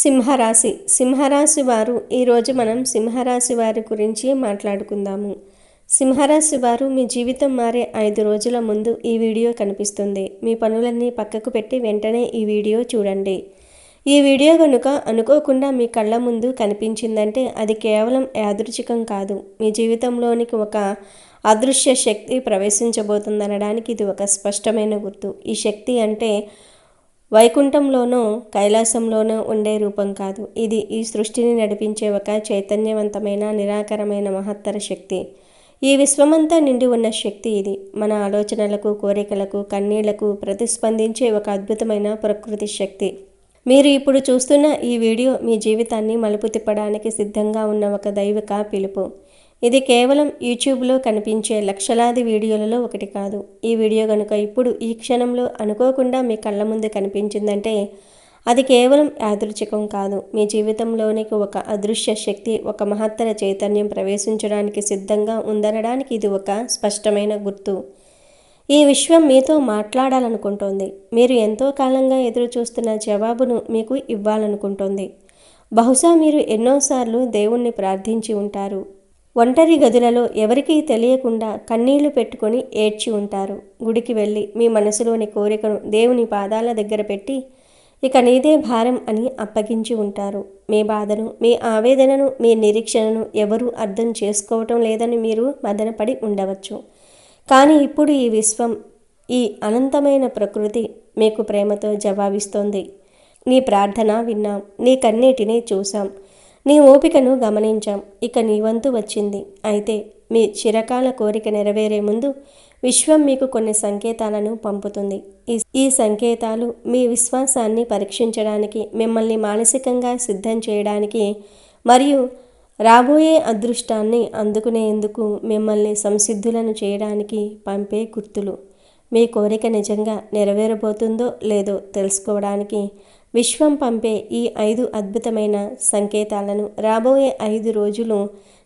సింహరాశి వారు ఈరోజు మనం సింహరాశి వారి గురించి మాట్లాడుకుందాము. సింహరాశి వారు మీ జీవితం మారే 5 రోజుల ముందు ఈ వీడియో కనిపిస్తుంది. మీ పనులన్నీ పక్కకు పెట్టి వెంటనే ఈ వీడియో చూడండి. ఈ వీడియో కనుక అనుకోకుండా మీ కళ్ళ ముందు కనిపించిందంటే అది కేవలం యాదృచ్ఛికం కాదు. మీ జీవితంలోనికి ఒక అదృశ్య శక్తి ప్రవేశించబోతుందనడానికి ఇది ఒక స్పష్టమైన గుర్తు. ఈ శక్తి అంటే వైకుంఠంలోనో కైలాసంలోనో ఉండే రూపం కాదు. ఇది ఈ సృష్టిని నడిపించే ఒక చైతన్యవంతమైన నిరాకారమైన మహత్తర శక్తి. ఈ విశ్వమంతా నిండి ఉన్న శక్తి ఇది. మన ఆలోచనలకు, కోరికలకు, కన్నీళ్లకు ప్రతిస్పందించే ఒక అద్భుతమైన ప్రకృతి శక్తి. మీరు ఇప్పుడు చూస్తున్న ఈ వీడియో మీ జీవితాన్ని మలుపు తిప్పడానికి సిద్ధంగా ఉన్న ఒక దైవిక పిలుపు. ఇది కేవలం యూట్యూబ్లో కనిపించే లక్షలాది వీడియోలలో ఒకటి కాదు. ఈ వీడియో కనుక ఇప్పుడు ఈ క్షణంలో అనుకోకుండా మీ కళ్ళ ముందు కనిపించిందంటే అది కేవలం యాదృచ్ఛికం కాదు. మీ జీవితంలోనికి ఒక అదృశ్య శక్తి, ఒక మహత్తర చైతన్యం ప్రవేశించడానికి సిద్ధంగా ఉందనడానికి ఇది ఒక స్పష్టమైన గుర్తు. ఈ విశ్వం మీతో మాట్లాడాలనుకుంటోంది. మీరు ఎంతో కాలంగా ఎదురు చూస్తున్న జవాబును మీకు ఇవ్వాలనుకుంటోంది. బహుశా మీరు ఎన్నోసార్లు దేవుణ్ణి ప్రార్థించి ఉంటారు. ఒంటరి గదులలో ఎవరికీ తెలియకుండా కన్నీళ్లు పెట్టుకొని ఏడ్చి ఉంటారు. గుడికి వెళ్ళి మీ మనసులోని కోరికను దేవుని పాదాల దగ్గర పెట్టి ఇక నీదే భారం అని అప్పగించి ఉంటారు. మీ బాధను, మీ ఆవేదనను, మీ నిరీక్షణను ఎవరూ అర్థం చేసుకోవటం లేదని మీరు మదనపడి ఉండవచ్చు. కానీ ఇప్పుడు ఈ విశ్వం, ఈ అనంతమైన ప్రకృతి మీకు ప్రేమతో జవాబిస్తోంది. నీ ప్రార్థన విన్నాం, నీ కన్నీటిని చూసాం, నీ ఓపికను గమనించాం. ఇక నీ వంతు వచ్చింది. అయితే మీ చిరకాల కోరిక నెరవేరే ముందు విశ్వం మీకు కొన్ని సంకేతాలను పంపుతుంది. ఈ సంకేతాలు మీ విశ్వాసాన్ని పరీక్షించడానికి, మిమ్మల్ని మానసికంగా సిద్ధం చేయడానికి మరియు రాబోయే అదృష్టాన్ని అందుకునేందుకు మిమ్మల్ని సంసిద్ధులను చేయడానికి పంపే గుర్తులు. మీ కోరిక నిజంగా నెరవేరబోతుందో లేదో తెలుసుకోవడానికి విశ్వం పంపే ఈ 5 అద్భుతమైన సంకేతాలను రాబోయే 5 రోజులు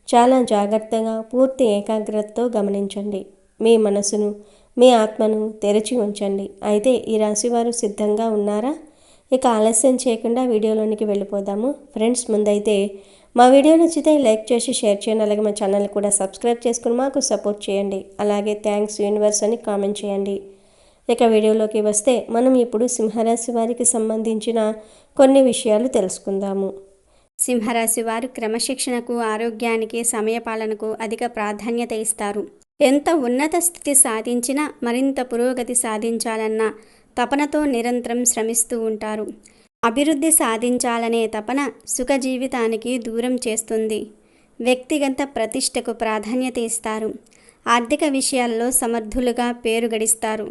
చాలా జాగ్రత్తగా, పూర్తి ఏకాగ్రతతో గమనించండి. మీ మనసును, మీ ఆత్మను తెరిచి ఉంచండి. అయితే ఈ రాశివారు సిద్ధంగా ఉన్నారా? ఇక ఆలస్యం చేయకుండా వీడియోలోనికి వెళ్ళిపోదాము. ఫ్రెండ్స్, ముందైతే మా వీడియో నచ్చితే లైక్ చేసి షేర్ చేయండి. అలాగే మా ఛానల్ కూడా సబ్స్క్రైబ్ చేసుకుని మాకు సపోర్ట్ చేయండి. అలాగే థ్యాంక్స్ యూనివర్స్ అని కామెంట్ చేయండి. ఇక వీడియోలోకి వస్తే మనం ఇప్పుడు సింహరాశి వారికి సంబంధించిన కొన్ని విషయాలు తెలుసుకుందాము. సింహరాశి వారు క్రమశిక్షణకు, ఆరోగ్యానికి, సమయపాలనకు అధిక ప్రాధాన్యత ఇస్తారు. ఎంత ఉన్నత స్థితి సాధించినా మరింత పురోగతి సాధించాలన్న తపనతో నిరంతరం శ్రమిస్తూ ఉంటారు. అభివృద్ధి సాధించాలనే తపన సుఖ జీవితానికి దూరం చేస్తుంది. వ్యక్తిగత ప్రతిష్టకు ప్రాధాన్యత ఇస్తారు. ఆర్థిక విషయాల్లో సమర్థులుగా పేరు గడిస్తారు.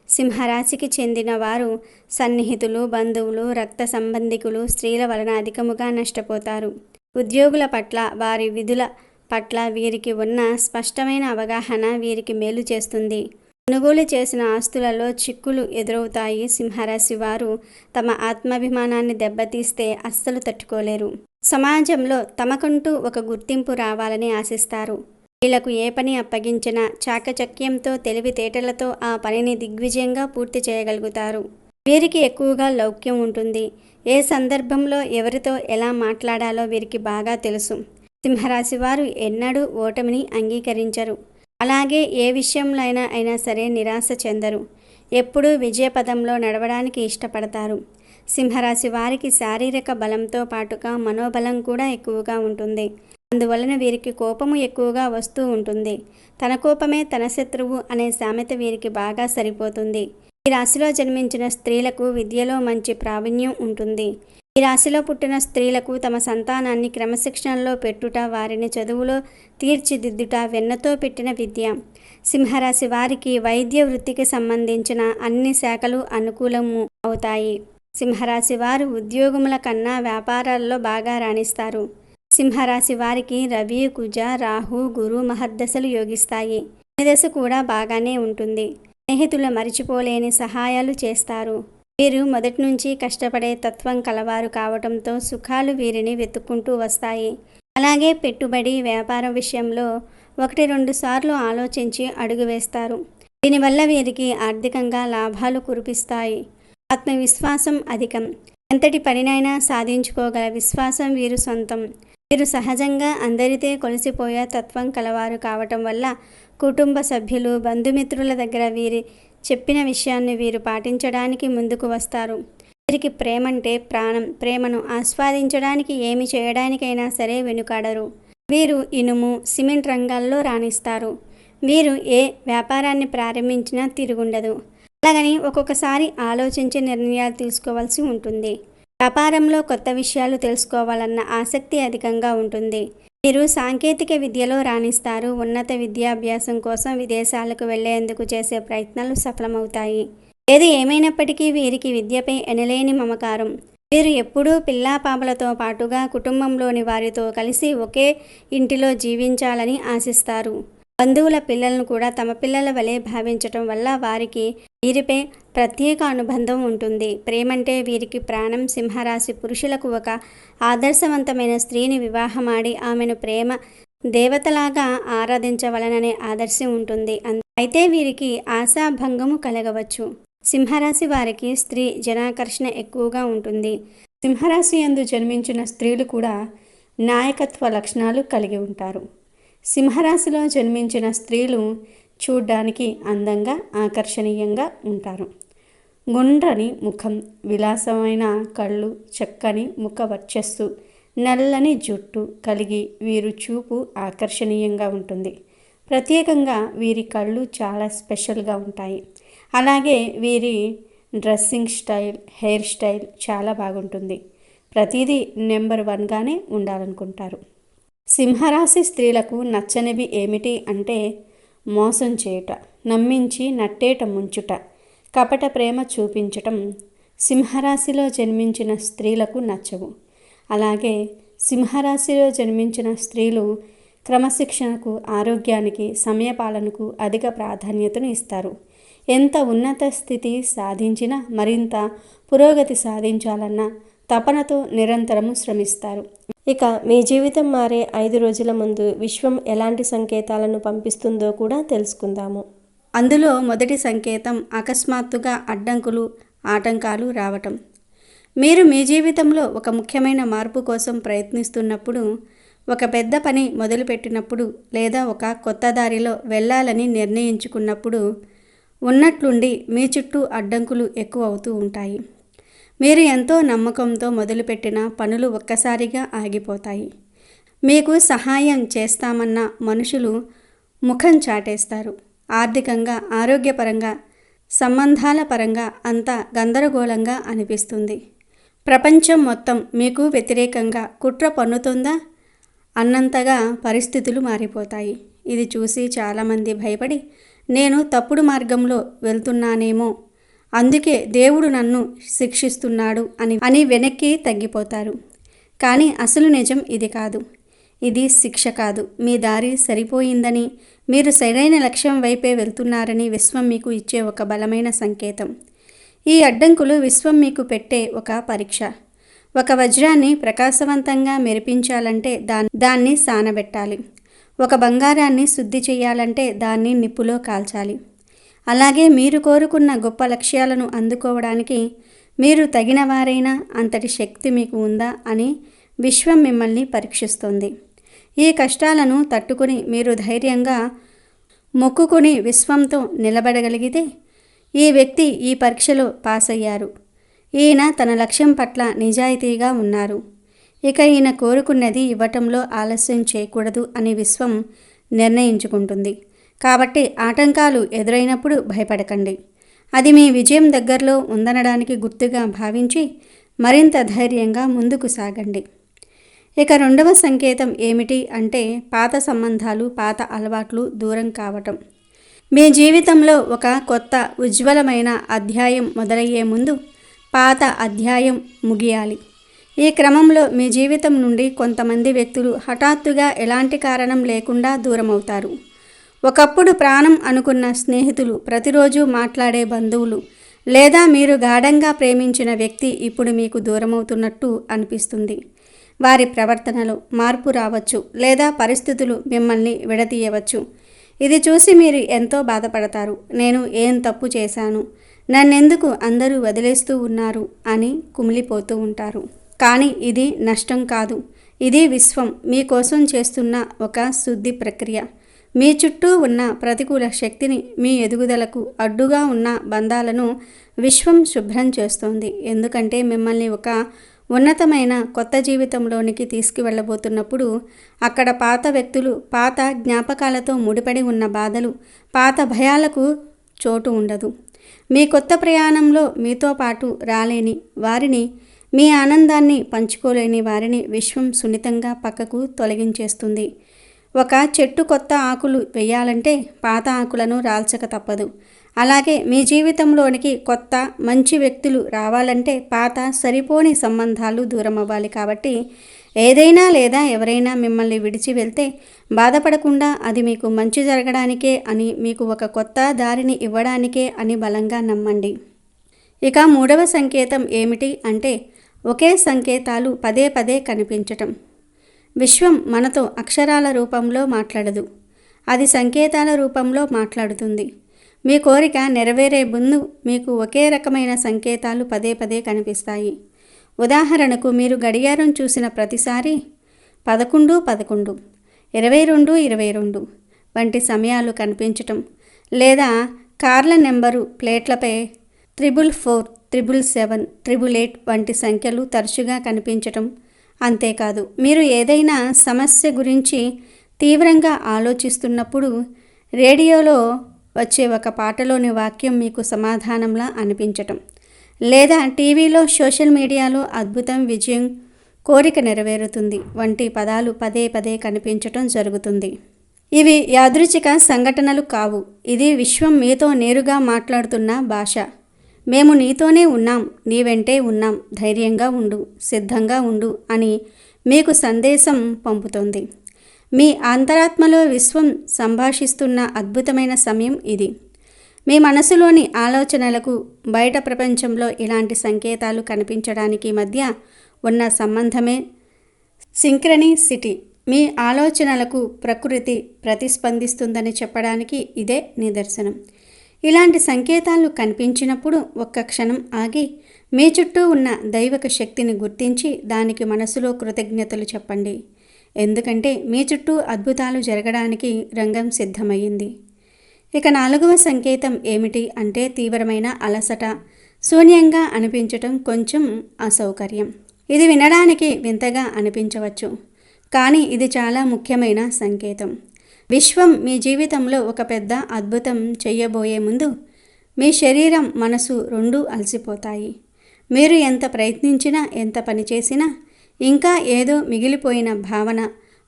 సింహరాశికి చెందిన వారు సన్నిహితులు, బంధువులు, రక్త సంబంధికులు, స్త్రీల వలన అధికముగా నష్టపోతారు. ఉద్యోగుల పట్ల, వారి విధుల పట్ల వీరికి ఉన్న స్పష్టమైన అవగాహన వీరికి మేలు చేస్తుంది. కొనుగోలు చేసిన ఆస్తులలో చిక్కులు ఎదురవుతాయి. సింహరాశి వారు తమ ఆత్మాభిమానాన్ని దెబ్బతీస్తే అస్సలు తట్టుకోలేరు. సమాజంలో తమకంటూ ఒక గుర్తింపు రావాలని ఆశిస్తారు. వీళ్లకు ఏ పని అప్పగించినా చాకచక్యంతో, తెలివితేటలతో ఆ పనిని దిగ్విజయంగా పూర్తి చేయగలుగుతారు. వీరికి ఎక్కువగా లౌక్యం ఉంటుంది. ఏ సందర్భంలో ఎవరితో ఎలా మాట్లాడాలో వీరికి బాగా తెలుసు. సింహరాశి వారు ఎన్నడూ ఓటమిని అంగీకరించరు. అలాగే ఏ విషయంలో అయినా సరే నిరాశ చెందరు. ఎప్పుడూ విజయపదంలో నడవడానికి ఇష్టపడతారు. సింహరాశి వారికి శారీరక బలంతో పాటుగా మనోబలం కూడా ఎక్కువగా ఉంటుంది. అందువలన వీరికి కోపము ఎక్కువగా వస్తూ ఉంటుంది. తన కోపమే తన శత్రువు అనే సామెత వీరికి బాగా సరిపోతుంది. ఈ రాశిలో జన్మించిన స్త్రీలకు విద్యలో మంచి ప్రావీణ్యం ఉంటుంది. ఈ రాశిలో పుట్టిన స్త్రీలకు తమ సంతానాన్ని క్రమశిక్షణలో పెట్టుట, వారిని చదువులో తీర్చిదిద్దుట వెన్నతో పెట్టిన విద్య. సింహరాశి వారికి వైద్య వృత్తికి సంబంధించిన అన్ని శాఖలు అనుకూలము అవుతాయి. సింహరాశి వారు ఉద్యోగముల కన్నా వ్యాపారాల్లో బాగా రాణిస్తారు. సింహరాశి వారికి రవి, కుజ, రాహు, గురు మహర్దశలు యోగిస్తాయి. దశ కూడా బాగానే ఉంటుంది. స్నేహితులు మరిచిపోలేని సహాయాలు చేస్తారు. వీరు మొదటి నుంచి కష్టపడే తత్వం కలవారు కావటంతో సుఖాలు వీరిని వెతుక్కుంటూ వస్తాయి. అలాగే పెట్టుబడి, వ్యాపారం విషయంలో 1-2 సార్లు ఆలోచించి అడుగు వేస్తారు. దీనివల్ల వీరికి ఆర్థికంగా లాభాలు కురిపిస్తాయి. ఆత్మవిశ్వాసం అధికం. ఎంతటి పనినైనా సాధించుకోగల విశ్వాసం వీరు సొంతం. వీరు సహజంగా అందరితో కలిసిపోయే తత్వం కలవారు కావటం వల్ల కుటుంబ సభ్యులు, బంధుమిత్రుల దగ్గర వీరి చెప్పిన విషయాన్ని వీరు పాటించడానికి ముందుకు వస్తారు. వీరికి ప్రేమంటే ప్రాణం. ప్రేమను ఆస్వాదించడానికి ఏమి చేయడానికైనా సరే వెనుకాడరు. వీరు ఇనుము, సిమెంట్ రంగాల్లో రాణిస్తారు. వీరు ఏ వ్యాపారాన్ని ప్రారంభించినా తిరుగుండదు. అలాగని ఒక్కొక్కసారి ఆలోచించి నిర్ణయాలు తీసుకోవాల్సి ఉంటుంది. వ్యాపారంలో కొత్త విషయాలు తెలుసుకోవాలన్న ఆసక్తి అధికంగా ఉంటుంది. వీరు సాంకేతిక విద్యలో రాణిస్తారు. ఉన్నత విద్యాభ్యాసం కోసం విదేశాలకు వెళ్లేందుకు చేసే ప్రయత్నాలు సఫలమవుతాయి. ఏది ఏమైనప్పటికీ వీరికి విద్యపై ఎనలేని మమకారం. వీరు ఎప్పుడూ పిల్లాపాపలతో పాటుగా కుటుంబంలోని వారితో కలిసి ఒకే ఇంటిలో జీవించాలని ఆశిస్తారు. బంధువుల పిల్లలను కూడా తమ పిల్లల వలె భావించటం వల్ల వారికి వీరిపై ప్రత్యేక అనుబంధం ఉంటుంది. ప్రేమంటే వీరికి ప్రాణం. సింహరాశి పురుషులకు ఒక ఆదర్శవంతమైన స్త్రీని వివాహమాడి ఆమెను ప్రేమ దేవతలాగా ఆరాధించవలననే ఆదర్శం ఉంటుంది. అయితే వీరికి ఆశాభంగము కలగవచ్చు. సింహరాశి వారికి స్త్రీ జనాకర్షణ ఎక్కువగా ఉంటుంది. సింహరాశి యందు జన్మించిన స్త్రీలు కూడా నాయకత్వ లక్షణాలు కలిగి ఉంటారు. సింహరాశిలో జన్మించిన స్త్రీలు చూడ్డానికి అందంగా, ఆకర్షణీయంగా ఉంటారు. గుండ్రని ముఖం, విలాసమైన కళ్ళు, చక్కని ముఖ వర్చస్సు, నల్లని జుట్టు కలిగి వీరు చూపు ఆకర్షణీయంగా ఉంటుంది. ప్రత్యేకంగా వీరి కళ్ళు చాలా స్పెషల్గా ఉంటాయి. అలాగే వీరి డ్రెస్సింగ్ స్టైల్, హెయిర్ స్టైల్ చాలా బాగుంటుంది. ప్రతిదీ నెంబర్ 1గానే ఉండాలనుకుంటారు. సింహరాశి స్త్రీలకు నచ్చనివి ఏమిటి అంటే మోసం చేయుట, నమ్మించి నట్టేట ముంచుట, కపట ప్రేమ చూపించటం సింహరాశిలో జన్మించిన స్త్రీలకు నచ్చవు. అలాగే సింహరాశిలో జన్మించిన స్త్రీలు క్రమశిక్షణకు, ఆరోగ్యానికి, సమయపాలనకు అధిక ప్రాధాన్యతను ఇస్తారు. ఎంత ఉన్నత స్థితి సాధించినా మరింత పురోగతి సాధించాలన్న తపనతో నిరంతరము శ్రమిస్తారు. ఇక మీ జీవితం మారే 5 రోజుల ముందు విశ్వం ఎలాంటి సంకేతాలను పంపిస్తుందో కూడా తెలుసుకుందాము. అందులో మొదటి సంకేతం అకస్మాత్తుగా అడ్డంకులు, ఆటంకాలు రావటం. మీరు మీ జీవితంలో ఒక ముఖ్యమైన మార్పు కోసం ప్రయత్నిస్తున్నప్పుడు, ఒక పెద్ద పని మొదలుపెట్టినప్పుడు, లేదా ఒక కొత్త దారిలో వెళ్ళాలని నిర్ణయించుకున్నప్పుడు ఉన్నట్లుండి మీ చుట్టూ అడ్డంకులు ఎక్కువ అవుతూ ఉంటాయి. మీరు ఎంతో నమ్మకంతో మొదలుపెట్టిన పనులు ఒక్కసారిగా ఆగిపోతాయి. మీకు సహాయం చేస్తామన్న మనుషులు ముఖం చాటేస్తారు. ఆర్థికంగా, ఆరోగ్యపరంగా, సంబంధాల పరంగా అంతా గందరగోళంగా అనిపిస్తుంది. ప్రపంచం మొత్తం మీకు వ్యతిరేకంగా కుట్ర పన్నుతుందా అన్నంతగా పరిస్థితులు మారిపోతాయి. ఇది చూసి చాలామంది భయపడి, నేను తప్పుడు మార్గంలో వెళ్తున్నానేమో, అందుకే దేవుడు నన్ను శిక్షిస్తున్నాడు అని వెనక్కి తగ్గిపోతారు. కానీ అసలు నిజం ఇది కాదు. ఇది శిక్ష కాదు. మీ దారి సరిపోయిందని, మీరు సరైన లక్ష్యం వైపే వెళ్తున్నారని విశ్వం మీకు ఇచ్చే ఒక బలమైన సంకేతం. ఈ అడ్డంకులు విశ్వం మీకు పెట్టే ఒక పరీక్ష. ఒక వజ్రాన్ని ప్రకాశవంతంగా మెరిపించాలంటే దాన్ని సానబెట్టాలి. ఒక బంగారాన్ని శుద్ధి చేయాలంటే దాన్ని నిప్పులో కాల్చాలి. అలాగే మీరు కోరుకున్న గొప్ప లక్ష్యాలను అందుకోవడానికి మీరు తగిన వారైనా, అంతటి శక్తి మీకు ఉందా అని విశ్వం మిమ్మల్ని పరీక్షిస్తుంది. ఈ కష్టాలను తట్టుకుని మీరు ధైర్యంగా మొక్కుకుని విశ్వంతో నిలబడగలిగితే, ఈ వ్యక్తి ఈ పరీక్షలో పాస్ అయ్యారు, ఈయన తన లక్ష్యం పట్ల నిజాయితీగా ఉన్నారు, ఇక ఈయన కోరుకున్నది ఇవ్వటంలో ఆలస్యం చేయకూడదు అని విశ్వం నిర్ణయించుకుంటుంది. కాబట్టి ఆటంకాలు ఎదురైనప్పుడు భయపడకండి. అది మీ విజయం దగ్గరలో ఉందనడానికి గుర్తుగా భావించి మరింత ధైర్యంగా ముందుకు సాగండి. ఇక రెండవ సంకేతం ఏమిటి అంటే పాత సంబంధాలు, పాత అలవాట్లు దూరం కావటం. మీ జీవితంలో ఒక కొత్త ఉజ్వలమైన అధ్యాయం మొదలయ్యే ముందు పాత అధ్యాయం ముగియాలి. ఈ క్రమంలో మీ జీవితం నుండి కొంతమంది వ్యక్తులు హఠాత్తుగా ఎలాంటి కారణం లేకుండా దూరమవుతారు. ఒకప్పుడు ప్రాణం అనుకున్న స్నేహితులు, ప్రతిరోజు మాట్లాడే బంధువులు, లేదా మీరు గాఢంగా ప్రేమించిన వ్యక్తి ఇప్పుడు మీకు దూరమవుతున్నట్టు అనిపిస్తుంది. వారి ప్రవర్తనలో మార్పు రావచ్చు, లేదా పరిస్థితులు మిమ్మల్ని విడదీయవచ్చు. ఇది చూసి మీరు ఎంతో బాధపడతారు. నేను ఏం తప్పు చేశాను, నన్నెందుకు అందరూ వదిలేస్తూ ఉన్నారు అని కుమిలిపోతూ ఉంటారు. కానీ ఇది నష్టం కాదు, ఇది విశ్వం మీకోసం చేస్తున్న ఒక శుద్ధి ప్రక్రియ. మీ చుట్టూ ఉన్న ప్రతికూల శక్తిని, మీ ఎదుగుదలకు అడ్డుగా ఉన్న బంధాలను విశ్వం శుభ్రం చేస్తోంది. ఎందుకంటే మిమ్మల్ని ఒక ఉన్నతమైన కొత్త జీవితంలోనికి తీసుకువెళ్ళబోతున్నప్పుడు అక్కడ పాత వ్యక్తులు, పాత జ్ఞాపకాలతో ముడిపడి ఉన్న బాధలు, పాత భయాలకు చోటు ఉండదు. మీ కొత్త ప్రయాణంలో మీతో పాటు రాలేని వారిని, మీ ఆనందాన్ని పంచుకోలేని వారిని విశ్వం సున్నితంగా పక్కకు తొలగించేస్తుంది. ఒక చెట్టు కొత్త ఆకులు వేయాలంటే పాత ఆకులను రాల్చక తప్పదు. అలాగే మీ జీవితంలోనికి కొత్త మంచి వ్యక్తులు రావాలంటే పాత సరిపోని సంబంధాలు దూరం అవ్వాలి. కాబట్టి ఏదైనా లేదా ఎవరైనా మిమ్మల్ని విడిచి వెళ్తే బాధపడకుండా అది మీకు మంచి జరగడానికే అని, మీకు ఒక కొత్త దారిని ఇవ్వడానికే అని బలంగా నమ్మండి. ఇక మూడవ సంకేతం ఏమిటి అంటే ఒకే సంకేతాలు పదే పదే కనిపించటం. విశ్వం మనతో అక్షరాల రూపంలో మాట్లాడదు, అది సంకేతాల రూపంలో మాట్లాడుతుంది. మీ కోరిక నెరవేరే ముందు మీకు ఒకే రకమైన సంకేతాలు పదే పదే కనిపిస్తాయి. ఉదాహరణకు మీరు గడియారం చూసిన ప్రతిసారి 11:11, 22:22 వంటి సమయాలు కనిపించటం, లేదా కార్ల నెంబరు ప్లేట్లపై 444, 777, 888 వంటి సంఖ్యలు తరచుగా కనిపించటం. అంతేకాదు, మీరు ఏదైనా సమస్య గురించి తీవ్రంగా ఆలోచిస్తున్నప్పుడు రేడియోలో వచ్చే ఒక పాటలోని వాక్యం మీకు సమాధానంలా అనిపించటం, లేదా టీవీలో, సోషల్ మీడియాలో అద్భుతం, విజయం, కోరిక నెరవేరుతుంది వంటి పదాలు పదే పదే కనిపించటం జరుగుతుంది. ఇవి యాదృచ్ఛిక సంఘటనలు కావు, ఇది విశ్వం మీతో నేరుగా మాట్లాడుతున్న భాష. మేము నీతోనే ఉన్నాం, నీ వెంటే ఉన్నాం, ధైర్యంగా ఉండు, సిద్ధంగా ఉండు అని మీకు సందేశం పంపుతోంది. మీ అంతరాత్మలో విశ్వం సంభాషిస్తున్న అద్భుతమైన సమయం ఇది. మీ మనసులోని ఆలోచనలకు బయట ప్రపంచంలో ఇలాంటి సంకేతాలు కనిపించడానికి మధ్య ఉన్న సంబంధమే సింక్రనిసిటీ. మీ ఆలోచనలకు ప్రకృతి ప్రతిస్పందిస్తుందని చెప్పడానికి ఇదే నిదర్శనం. ఇలాంటి సంకేతాలు కనిపించినప్పుడు ఒక్క క్షణం ఆగి మీ చుట్టూ ఉన్న దైవిక శక్తిని గుర్తించి దానికి మనసులో కృతజ్ఞతలు చెప్పండి. ఎందుకంటే మీ చుట్టూ అద్భుతాలు జరగడానికి రంగం సిద్ధమయ్యింది. ఇక నాలుగవ సంకేతం ఏమిటి అంటే తీవ్రమైన అలసట, శూన్యంగా అనిపించటం, కొంచెం అసౌకర్యం. ఇది వినడానికి వింతగా అనిపించవచ్చు, కానీ ఇది చాలా ముఖ్యమైన సంకేతం. విశ్వం మీ జీవితంలో ఒక పెద్ద అద్భుతం చేయబోయే ముందు మీ శరీరం, మనసు రెండూ అలసిపోతాయి. మీరు ఎంత ప్రయత్నించినా, ఎంత పనిచేసినా ఇంకా ఏదో మిగిలిపోయిన భావన,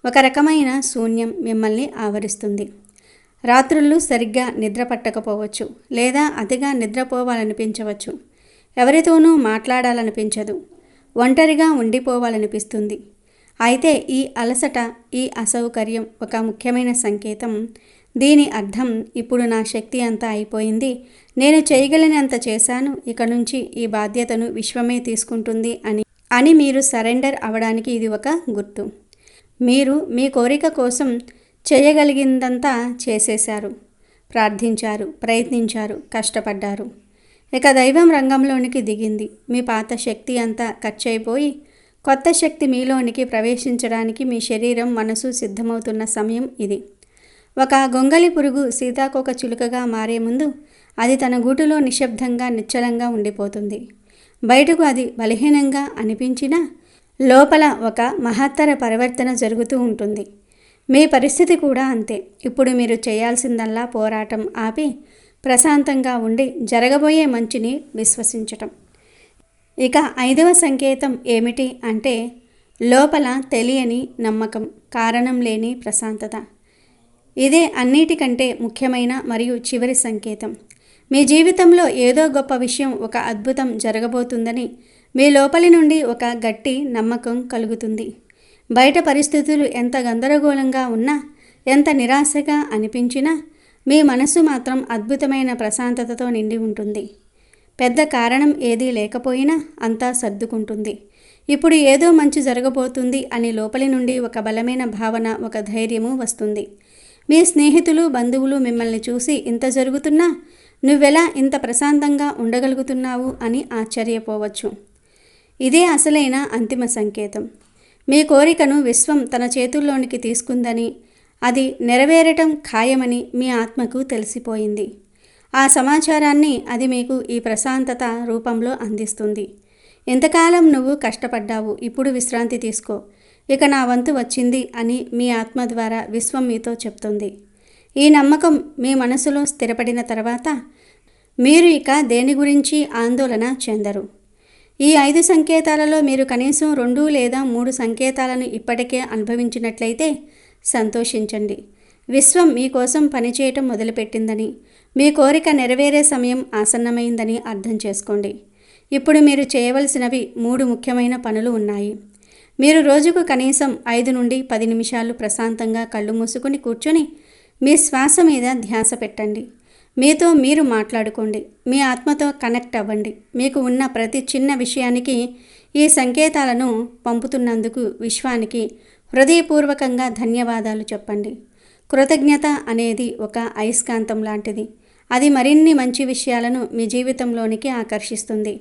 ఒక రకమైన శూన్యం మిమ్మల్ని ఆవరిస్తుంది. రాత్రుళ్ళు సరిగ్గా నిద్ర పట్టకపోవచ్చు, లేదా అతిగా నిద్రపోవాలనిపించవచ్చు. ఎవరితోనూ మాట్లాడాలనిపించదు, ఒంటరిగా ఉండిపోవాలనిపిస్తుంది. అయితే ఈ అలసట, ఈ అసౌకర్యం ఒక ముఖ్యమైన సంకేతం. దీని అర్థం ఇప్పుడు నా శక్తి అంతా అయిపోయింది, నేను చేయగలిగినంత చేశాను, ఇక నుంచి ఈ బాధ్యతను విశ్వమే తీసుకుంటుంది అని మీరు సరెండర్ అవ్వడానికి ఇది ఒక గుర్తు. మీరు మీ కోరిక కోసం చేయగలిగిందంతా చేసేశారు, ప్రార్థించారు, ప్రయత్నించారు, కష్టపడ్డారు. ఇక దైవం రంగంలోనికి దిగింది. మీ పాత శక్తి అంతా ఖర్చయిపోయి కొత్త శక్తి మీలోనికి ప్రవేశించడానికి మీ శరీరం, మనసు సిద్ధమవుతున్న సమయం ఇది. ఒక గొంగళి పురుగు సీతాకోక చిలుకగా మారే ముందు అది తన గూటులో నిశ్శబ్దంగా, నిశ్చలంగా ఉండిపోతుంది. బయటకు అది బలహీనంగా అనిపించినా లోపల ఒక మహత్తర పరివర్తన జరుగుతూ ఉంటుంది. మీ పరిస్థితి కూడా అంతే. ఇప్పుడు మీరు చేయాల్సిందల్లా పోరాటం ఆపి ప్రశాంతంగా ఉండి జరగబోయే మంచిని విశ్వసించటం. ఇక ఐదవ సంకేతం ఏమిటి అంటే లోపల తెలియని నమ్మకం, కారణం లేని ప్రశాంతత. ఇదే అన్నిటికంటే ముఖ్యమైన మరియు చివరి సంకేతం. మీ జీవితంలో ఏదో గొప్ప విషయం, ఒక అద్భుతం జరగబోతుందని మీ లోపలి నుండి ఒక గట్టి నమ్మకం కలుగుతుంది. బయట పరిస్థితులు ఎంత గందరగోళంగా ఉన్నా, ఎంత నిరాశగా అనిపించినా మీ మనసు మాత్రం అద్భుతమైన ప్రశాంతతతో నిండి ఉంటుంది. పెద్ద కారణం ఏదీ లేకపోయినా అంతా సర్దుకుంటుంది. ఇప్పుడు ఏదో మంచి జరగబోతుంది అని లోపలి నుండి ఒక బలమైన భావన, ఒక ధైర్యము వస్తుంది. మీ స్నేహితులు బంధువులు మిమ్మల్ని చూసి ఇంత జరుగుతున్నా నువ్వెలా ఇంత ప్రశాంతంగా ఉండగలుగుతున్నావు అని ఆశ్చర్యపోవచ్చు. ఇదే అసలైన అంతిమ సంకేతం. మీ కోరికను విశ్వం తన చేతుల్లోనికి తీసుకుందని, అది నెరవేరటం ఖాయమని మీ ఆత్మకు తెలిసిపోయింది. ఆ సమాచారాన్ని అది మీకు ఈ ప్రశాంతత రూపంలో అందిస్తుంది. ఇంతకాలం నువ్వు కష్టపడ్డావు, ఇప్పుడు విశ్రాంతి తీసుకో, ఇక నా వంతు వచ్చింది అని మీ ఆత్మ ద్వారా విశ్వం మీతో చెప్తుంది. ఈ నమ్మకం మీ మనసులో స్థిరపడిన తర్వాత మీరు ఇక దేని గురించి ఆందోళన చెందరు. ఈ 5 సంకేతాలలో మీరు కనీసం 2 లేదా 3 సంకేతాలను ఇప్పటికే అనుభవించినట్లయితే సంతోషించండి. విశ్వం మీకోసం పనిచేయటం మొదలుపెట్టిందని, మీ కోరిక నెరవేరే సమయం ఆసన్నమైందని అర్థం చేసుకోండి. ఇప్పుడు మీరు చేయవలసినవి 3 ముఖ్యమైన పనులు ఉన్నాయి. మీరు రోజుకు కనీసం 5 నుండి 10 నిమిషాలు ప్రశాంతంగా కళ్ళు మూసుకుని కూర్చొని మీ శ్వాస మీద ధ్యాస పెట్టండి. మీతో మీరు మాట్లాడుకోండి. మీ ఆత్మతో కనెక్ట్ అవ్వండి. మీకు ఉన్న ప్రతి చిన్న విషయానికి ఈ సంకేతాలను పంపుతున్నందుకు విశ్వానికి హృదయపూర్వకంగా ధన్యవాదాలు చెప్పండి. కృతజ్ఞత అనేది ఒక అయస్కాంతం లాంటిది. అది మరిన్ని మంచి విషయాలను మీ జీవితంలోనికి ఆకర్షిస్తుంది.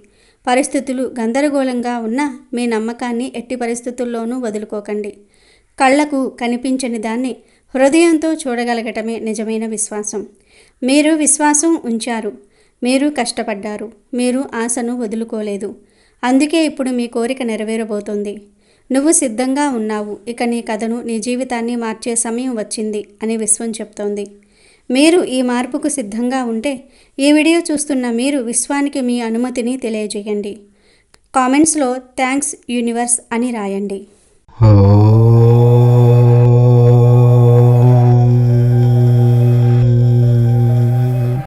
పరిస్థితులు గందరగోళంగా ఉన్న మీ నమ్మకాన్ని ఎట్టి పరిస్థితుల్లోనూ వదులుకోకండి. కళ్లకు కనిపించని దాన్ని హృదయంతో చూడగలగటమే నిజమైన విశ్వాసం. మీరు విశ్వాసం ఉంచారు, మీరు కష్టపడ్డారు, మీరు ఆశను వదులుకోలేదు. అందుకే ఇప్పుడు మీ కోరిక నెరవేరబోతోంది. నువ్వు సిద్ధంగా ఉన్నావు. ఇక నీ కథను, నీ జీవితాన్ని మార్చే సమయం వచ్చింది అని విశ్వం చెప్తోంది. మీరు ఈ మార్పుకు సిద్ధంగా ఉంటే ఈ వీడియో చూస్తున్న మీరు విశ్వానికి మీ అనుమతిని తెలియజేయండి. కామెంట్స్లో థ్యాంక్స్ యూనివర్స్ అని రాయండి.